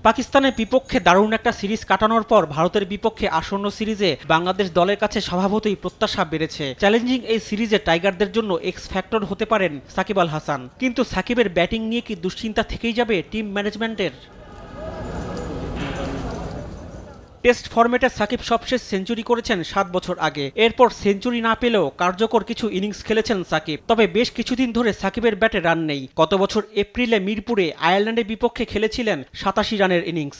পাকিস্তানের বিপক্ষে দারুণ একটা সিরিজ কাটানোর পর ভারতের বিপক্ষে আসন্ন সিরিজে বাংলাদেশ দলের কাছে স্বভাবতই প্রত্যাশা বেড়েছে। চ্যালেঞ্জিং এই সিরিজে টাইগারদের জন্য এক্স ফ্যাক্টর হতে পারেন সাকিব আল হাসান। কিন্তু সাকিবের ব্যাটিং নিয়ে কি দুশ্চিন্তা থেকেই যাবে টিম ম্যানেজমেন্টের? টেস্ট ফরম্যাটে সাকিব সবশেষ সেঞ্চুরি করেছেন ৭ বছর আগে। এরপর সেঞ্চুরি না পেলেও কার্যকর কিছু ইনিংস খেলেছেন সাকিব। তবে বেশ কিছুদিন ধরে সাকিবের ব্যাটে রান নেই। গত বছর এপ্রিলে মিরপুরে আয়ারল্যান্ডের বিপক্ষে খেলেছিলেন ৮৭ রানের ইনিংস।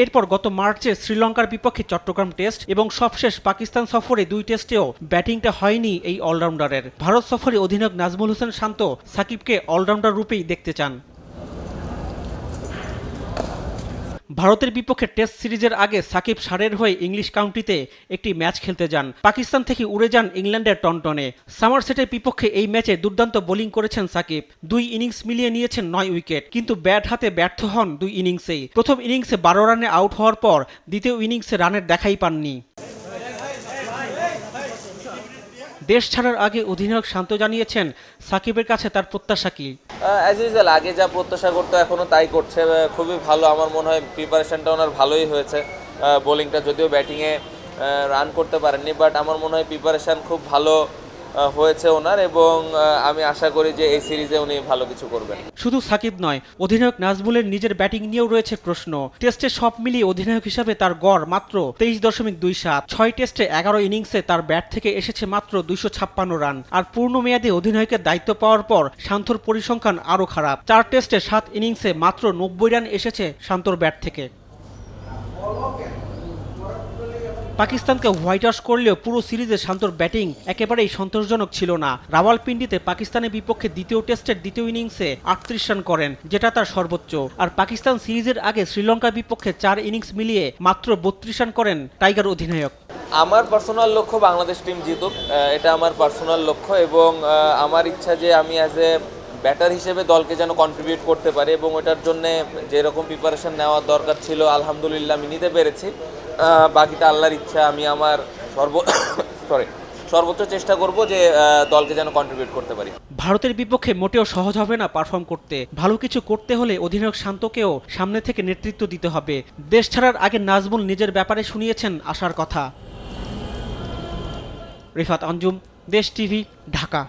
এরপর গত মার্চে শ্রীলঙ্কার বিপক্ষে চট্টগ্রাম টেস্ট এবং সবশেষ পাকিস্তান সফরে ২ টেস্টেও ব্যাটিংটা হয়নি এই অলরাউন্ডারের। ভারত সফরে অধিনায়ক নাজমুল হোসেন শান্ত সাকিবকে অলরাউন্ডার রূপেই দেখতে চান। ভারতের বিপক্ষে টেস্ট সিরিজের আগে সাকিব সারের হয়ে ইংলিশ কাউন্টিতে একটি ম্যাচ খেলতে যান। পাকিস্তান থেকে উড়ে যান ইংল্যান্ডের টনটনে। সামারসেটের বিপক্ষে এই ম্যাচে দুর্দান্ত বোলিং করেছেন সাকিব। ২ ইনিংস মিলিয়ে নিয়েছেন ৯ উইকেট, কিন্তু ব্যাট হাতে ব্যর্থ হন ২ ইনিংসেই। প্রথম ইনিংসে ১২ রানে আউট হওয়ার পর দ্বিতীয় ইনিংসে রানের দেখাই পাননি। দেশ ছাড়ার আগে অধিনায়ক শান্ত জানিয়েছেন সাকিবের কাছে তার প্রত্যাশা কি। অ্যাজ ইউজুয়াল আগে যা প্রত্যাশা করতো এখনও তাই করছে। খুবই ভালো, আমার মনে হয় প্রিপারেশনটা ওনার ভালোই হয়েছে। বোলিংটা যদিও ব্যাটিংয়ে রান করতে পারেননি, বাট আমার মনে হয় প্রিপারেশন খুব ভালো হয়েছে ওনার, এবং আমি আশা করি যে এই সিরিজে উনি ভালো কিছু করবেন। শুধু সাকিব নয়, অধিনায়ক নাজমুলের নিজের ব্যাটিং নিয়েও রয়েছে প্রশ্ন। টেস্টে সব মিলিয়ে অধিনায়ক হিসাবে তার গড় মাত্র ২৩.২৭। ৬ টেস্টে ১১ ইনিংসে তার ব্যাট থেকে এসেছে মাত্র ২৫৬ রান। আর পূর্ণ মেয়াদে অধিনায়কের দায়িত্ব পাওয়ার পর শান্তর পরিসংখ্যান আরও খারাপ। ৪ টেস্টে ৭ ইনিংসে মাত্র ৯০ রান এসেছে শান্তর ব্যাট থেকে। পাকিস্তানকে হোয়াইট ওয়াশ করলেও পুরো সিরিজে শান্তর ব্যাটিং একেবারেই সন্তোষজনক ছিল না। রাওয়ালপিন্ডিতে পাকিস্তানের বিপক্ষে দ্বিতীয় টেস্টের দ্বিতীয় ইনিংসে ৩৮ রান করেন, যেটা তার সর্বোচ্চ। আর পাকিস্তান সিরিজের আগে শ্রীলঙ্কার বিপক্ষে ৪ ইনিংস মিলিয়ে মাত্র ৩২ রান করেন টাইগার অধিনায়ক। আমার পার্সোনাল লক্ষ্য বাংলাদেশ টিম জিতুক, এটা আমার পার্সোনাল লক্ষ্য, এবং আমার ইচ্ছা যে আমি অ্যাজ এ ব্যাটার হিসেবে দলকে যেন কন্ট্রিবিউট করতে পারি, এবং ওটার জন্যে যেরকম প্রিপারেশন নেওয়ার দরকার ছিল আলহামদুলিল্লাহ আমি নিতে পেরেছি। বাকিটা আল্লাহর ইচ্ছা। আমি আমার সর্বোচ্চ চেষ্টা করব যে দলকে যেন কন্ট্রিবিউট করতে পারি। ভারতের বিপক্ষে মোটেও সহজ হবে না পারফর্ম করতে। ভালো কিছু করতে হলে অধিনায়ক শান্তকেও সামনে থেকে নেতৃত্ব দিতে হবে। দেশ ছাড়ার আগে নাজমুল নিজের ব্যাপারে শুনিয়েছেন আশার কথা। রিফাত আঞ্জুম, দেশ টিভি, ঢাকা।